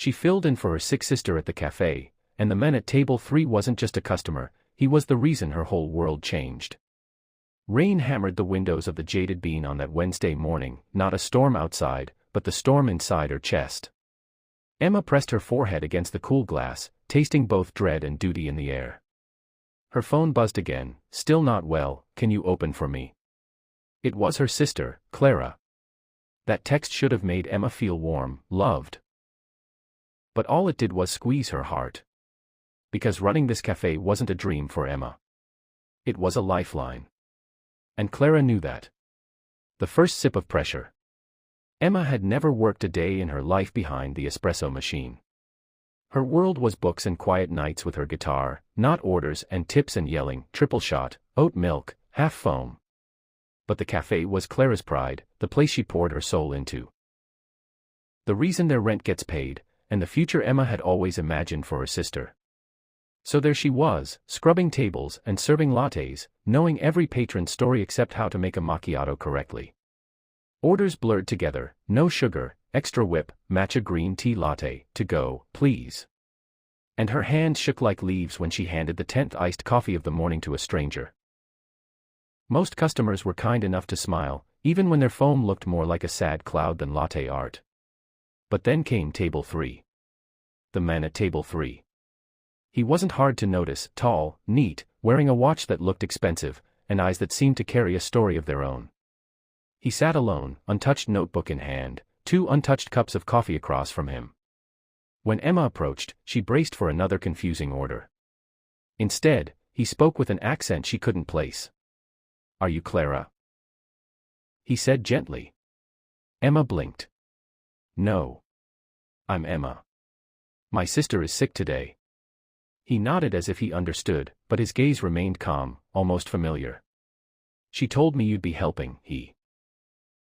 She filled in for her sick sister at the cafe, and the man at table 3 wasn't just a customer, he was the reason her whole world changed. Rain hammered the windows of the Jaded Bean on that Wednesday morning, not a storm outside, but the storm inside her chest. Emma pressed her forehead against the cool glass, tasting both dread and duty in the air. Her phone buzzed again. Still not well, can you open for me? It was her sister, Clara. That text should have made Emma feel warm, loved. But all it did was squeeze her heart. Because running this cafe wasn't a dream for Emma. It was a lifeline. And Clara knew that. The first sip of pressure. Emma had never worked a day in her life behind the espresso machine. Her world was books and quiet nights with her guitar, not orders and tips and yelling, triple shot, oat milk, half foam. But the cafe was Clara's pride, the place she poured her soul into. The reason their rent gets paid, and the future Emma had always imagined for her sister. So there she was, scrubbing tables and serving lattes, knowing every patron's story except how to make a macchiato correctly. Orders blurred together, no sugar, extra whip, matcha green tea latte, to go, please. And her hand shook like leaves when she handed the 10th iced coffee of the morning to a stranger. Most customers were kind enough to smile, even when their foam looked more like a sad cloud than latte art. But then came table 3. The man at table 3. He wasn't hard to notice, tall, neat, wearing a watch that looked expensive, and eyes that seemed to carry a story of their own. He sat alone, untouched notebook in hand, 2 untouched cups of coffee across from him. When Emma approached, she braced for another confusing order. Instead, he spoke with an accent she couldn't place. "Are you Clara?" he said gently. Emma blinked. "No. I'm Emma. My sister is sick today." He nodded as if he understood, but his gaze remained calm, almost familiar. "She told me you'd be helping," he